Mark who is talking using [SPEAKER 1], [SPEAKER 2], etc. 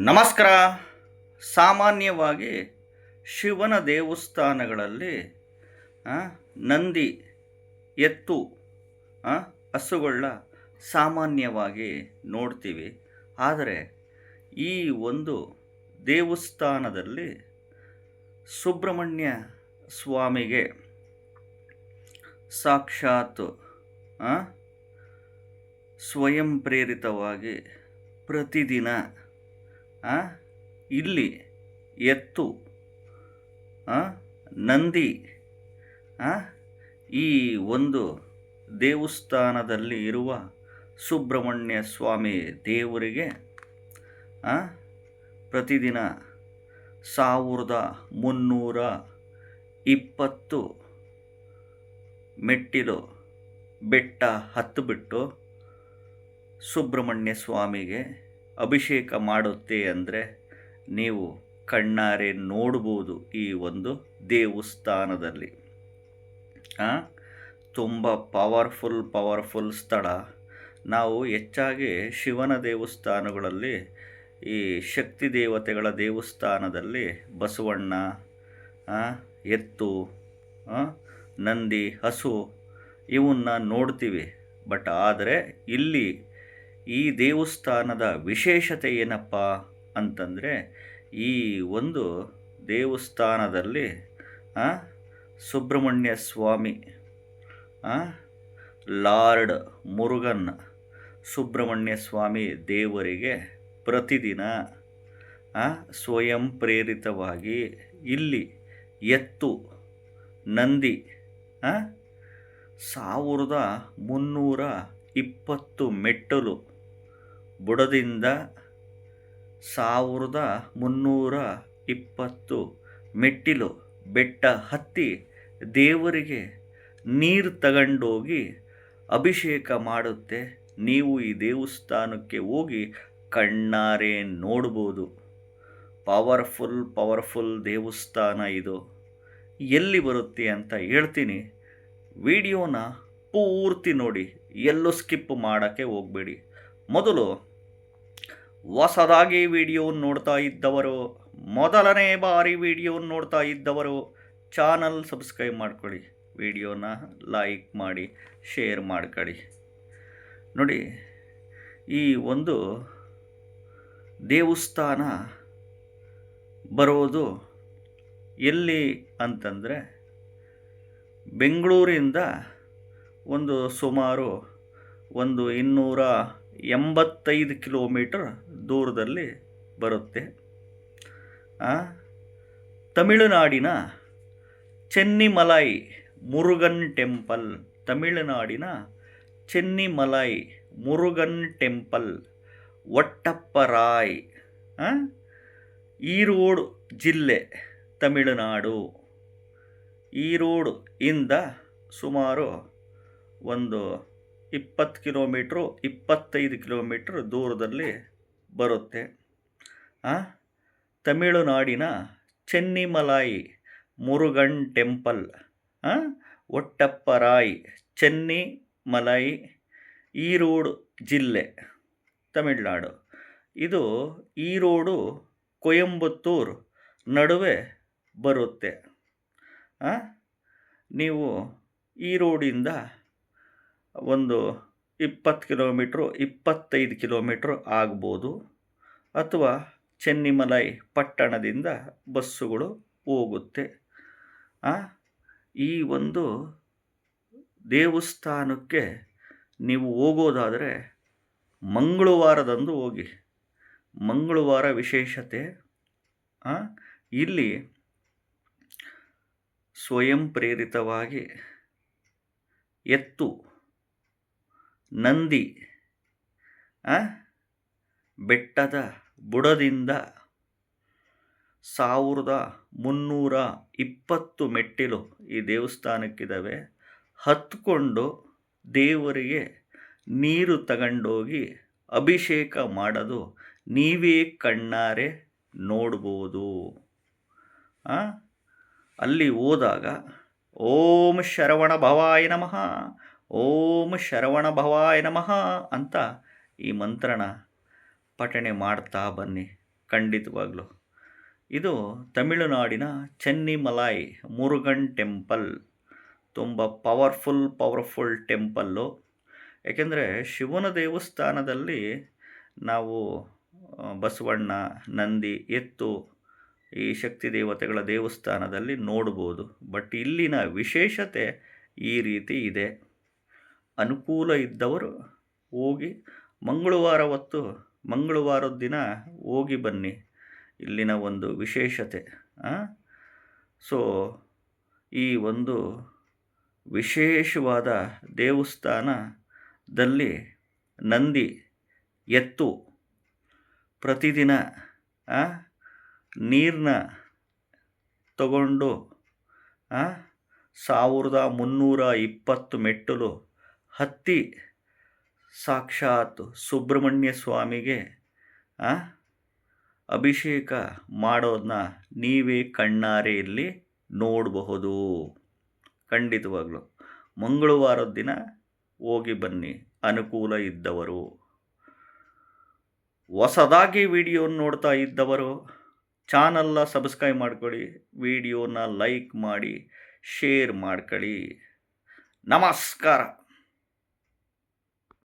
[SPEAKER 1] ನಮಸ್ಕಾರ. ಸಾಮಾನ್ಯವಾಗಿ ಶಿವನ ದೇವಸ್ಥಾನಗಳಲ್ಲಿ ನಂದಿ, ಎತ್ತು, ಹಸುಗಳನ್ನ ಸಾಮಾನ್ಯವಾಗಿ ನೋಡ್ತೀವಿ. ಆದರೆ ಈ ಒಂದು ದೇವಸ್ಥಾನದಲ್ಲಿ ಸುಬ್ರಹ್ಮಣ್ಯ ಸ್ವಾಮಿಗೆ ಸಾಕ್ಷಾತ್ ಸ್ವಯಂ ಪ್ರೇರಿತವಾಗಿ ಪ್ರತಿದಿನ ಇಲ್ಲಿ ಎತ್ತು, ನಂದಿ, ಈ ಒಂದು ದೇವಸ್ಥಾನದಲ್ಲಿ ಇರುವ ಸುಬ್ರಹ್ಮಣ್ಯ ಸ್ವಾಮಿ ದೇವರಿಗೆ ಪ್ರತಿದಿನ 1320 ಮೆಟ್ಟಿಲು ಬೆಟ್ಟ ಹತ್ತಿಬಿಟ್ಟು ಸುಬ್ರಹ್ಮಣ್ಯ ಸ್ವಾಮಿಗೆ ಅಭಿಷೇಕ ಮಾಡುತ್ತೆ ಅಂದರೆ ನೀವು ಕಣ್ಣಾರೆ ನೋಡ್ಬೋದು. ಈ ಒಂದು ದೇವಸ್ಥಾನದಲ್ಲಿ ತುಂಬ ಪವರ್ಫುಲ್ ಸ್ಥಳ. ನಾವು ಹೆಚ್ಚಾಗಿ ಶಿವನ ದೇವಸ್ಥಾನಗಳಲ್ಲಿ, ಈ ಶಕ್ತಿ ದೇವತೆಗಳ ದೇವಸ್ಥಾನದಲ್ಲಿ ಬಸವಣ್ಣ, ಎತ್ತು, ನಂದಿ, ಹಸು ಇವನ್ನ ನೋಡ್ತೀವಿ. ಬಟ್ ಆದರೆ ಇಲ್ಲಿ ಈ ದೇವಸ್ಥಾನದ ವಿಶೇಷತೆ ಏನಪ್ಪ ಅಂತಂದರೆ, ಈ ಒಂದು ದೇವಸ್ಥಾನದಲ್ಲಿ ಸುಬ್ರಹ್ಮಣ್ಯ ಸ್ವಾಮಿ, ಲಾರ್ಡ್ ಮುರುಗನ್ ಸುಬ್ರಹ್ಮಣ್ಯ ಸ್ವಾಮಿ ದೇವರಿಗೆ ಪ್ರತಿದಿನ ಸ್ವಯಂ ಪ್ರೇರಿತವಾಗಿ ಇಲ್ಲಿ ಎತ್ತು, ನಂದಿ 1320 ಮೆಟ್ಟಲು ಬುಡದಿಂದ 1320 ಮೆಟ್ಟಿಲು ಬೆಟ್ಟ ಹತ್ತಿ ದೇವರಿಗೆ ನೀರು ತಗೊಂಡೋಗಿ ಅಭಿಷೇಕ ಮಾಡುತ್ತೆ. ನೀವು ಈ ದೇವಸ್ಥಾನಕ್ಕೆ ಹೋಗಿ ಕಣ್ಣಾರೆ ನೋಡ್ಬೋದು. ಪವರ್ಫುಲ್ ದೇವಸ್ಥಾನ ಇದು. ಎಲ್ಲಿ ಬರುತ್ತೆ ಅಂತ ಹೇಳ್ತೀನಿ. ವಿಡಿಯೋನ ಪೂರ್ತಿ ನೋಡಿ, ಎಲ್ಲೂ ಸ್ಕಿಪ್ ಮಾಡೋಕ್ಕೆ ಹೋಗಬೇಡಿ. ಮೊದಲು ಹೊಸದಾಗಿ ವಿಡಿಯೋ ನೋಡ್ತಾ ಇದ್ದವರು, ಮೊದಲನೇ ಬಾರಿ ವಿಡಿಯೋ ನೋಡ್ತಾ ಇದ್ದವರು ಚಾನಲ್ ಸಬ್ಸ್ಕ್ರೈಬ್ ಮಾಡ್ಕೊಳ್ಳಿ, ವಿಡಿಯೋನ ಲೈಕ್ ಮಾಡಿ, ಶೇರ್ ಮಾಡ್ಕೊಳ್ಳಿ. ನೋಡಿ, ಈ ಒಂದು ದೇವಸ್ಥಾನ ಬರೋದು ಎಲ್ಲಿ ಅಂತಂದರೆ, ಬೆಂಗಳೂರಿಂದ ಸುಮಾರು 285 ಕಿಲೋಮೀಟರ್ ದೂರದಲ್ಲಿ ಬರುತ್ತೆ. ತಮಿಳುನಾಡಿನ ಚೆನ್ನಿಮಲೈ ಮುರುಗನ್ ಟೆಂಪಲ್, ತಮಿಳುನಾಡಿನ ಚೆನ್ನಿಮಲೈ ಮುರುಗನ್ ಟೆಂಪಲ್, ಒಟ್ಟಪ್ಪರಾಯ್, ಈರೋಡು ಜಿಲ್ಲೆ, ತಮಿಳುನಾಡು. ಈರೋಡು ಇಂದ ಸುಮಾರು 20 ಕಿಲೋಮೀಟ್ರು, 25 ಕಿಲೋಮೀಟ್ರ್ ದೂರದಲ್ಲಿ ಬರುತ್ತೆ. ತಮಿಳುನಾಡಿನ ಚೆನ್ನಿಮಲೈ ಮುರುಗನ್ ಟೆಂಪಲ್, ಒಟ್ಟಪ್ಪರಾಯ್, ಚೆನ್ನಿಮಲೈ, ಈರೋಡು ಜಿಲ್ಲೆ, ತಮಿಳುನಾಡು. ಇದು ಈರೋಡು ಕೊಯಂಬತ್ತೂರು ನಡುವೆ ಬರುತ್ತೆ. ನೀವು ಈರೋಡಿಂದ 20 ಕಿಲೋಮೀಟ್ರು, 25 ಕಿಲೋಮೀಟ್ರು ಆಗ್ಬೋದು. ಅಥವಾ ಚೆನ್ನಿಮಲೈ ಪಟ್ಟಣದಿಂದ ಬಸ್ಸುಗಳು ಹೋಗುತ್ತೆ. ಈ ಒಂದು ದೇವಸ್ಥಾನಕ್ಕೆ ನೀವು ಹೋಗೋದಾದರೆ ಮಂಗಳವಾರದಂದು ಹೋಗಿ. ಮಂಗಳವಾರ ವಿಶೇಷತೆ. ಇಲ್ಲಿ ಸ್ವಯಂ ಪ್ರೇರಿತವಾಗಿ ಎತ್ತು, ನಂದಿ ಬೆಟ್ಟದ ಬುಡದಿಂದ 1320 ಮೆಟ್ಟಿಲು ಈ ದೇವಸ್ಥಾನಕ್ಕಿದ್ದಾವೆ. ಹತ್ಕೊಂಡು ದೇವರಿಗೆ ನೀರು ತಗೊಂಡೋಗಿ ಅಭಿಷೇಕ ಮಾಡೋದು ನೀವೇ ಕಣ್ಣಾರೆ ನೋಡ್ಬೋದು. ಅಲ್ಲಿ ಹೋದಾಗ ಓಂ ಶರವಣ ಭವಾಯ ನಮಃ, ಓಂ ಶರವಣ ಭವಾಯ ನಮಃ ಅಂತ ಈ ಮಂತ್ರನ ಪಠಣೆ ಮಾಡ್ತಾ ಬನ್ನಿ ಖಂಡಿತವಾಗ್ಲೂ. ಇದು ತಮಿಳುನಾಡಿನ ಚೆನ್ನಿಮಲೈ ಮುರುಗನ್ ಟೆಂಪಲ್. ತುಂಬ ಪವರ್ಫುಲ್ ಟೆಂಪಲ್ಲು. ಏಕೆಂದರೆ ಶಿವನ ದೇವಸ್ಥಾನದಲ್ಲಿ ನಾವು ಬಸವಣ್ಣ, ನಂದಿ, ಎತ್ತು ಈ ಶಕ್ತಿ ದೇವತೆಗಳ ದೇವಸ್ಥಾನದಲ್ಲಿ ನೋಡ್ಬೋದು. ಬಟ್ ಇಲ್ಲಿನ ವಿಶೇಷತೆ ಈ ರೀತಿ ಇದೆ. ಅನುಕೂಲ ಇದ್ದವರು ಹೋಗಿ ಮಂಗಳವಾರದ ದಿನ ಹೋಗಿ ಬನ್ನಿ. ಇಲ್ಲಿನ ಒಂದು ವಿಶೇಷತೆ. ಸೊ ಈ ಒಂದು ವಿಶೇಷವಾದ ದೇವಸ್ಥಾನದಲ್ಲಿ ನಂದಿ, ಎತ್ತು ಪ್ರತಿದಿನ ನೀರನ್ನ ತಗೊಂಡು 1320 ಮೆಟ್ಟಲು ಹತ್ತಿ ಸಾಕ್ಷಾತ್ ಸುಬ್ರಹ್ಮಣ್ಯ ಸ್ವಾಮಿಗೆ ಅಭಿಷೇಕ ಮಾಡೋದನ್ನ ನೀವೇ ಕಣ್ಣಾರೆ ಇಲ್ಲಿ ನೋಡಬಹುದು. ಖಂಡಿತವಾಗ್ಲೂ ಮಂಗಳವಾರದ ದಿನ ಹೋಗಿ ಬನ್ನಿ ಅನುಕೂಲ ಇದ್ದವರು. ಹೊಸದಾಗಿ ವಿಡಿಯೋನ ನೋಡ್ತಾ ಇದ್ದವರು ಚಾನಲ್ನ ಸಬ್ಸ್ಕ್ರೈಬ್ ಮಾಡ್ಕೊಳ್ಳಿ, ವಿಡಿಯೋನ ಲೈಕ್ ಮಾಡಿ, ಶೇರ್ ಮಾಡ್ಕೊಳ್ಳಿ. ನಮಸ್ಕಾರ.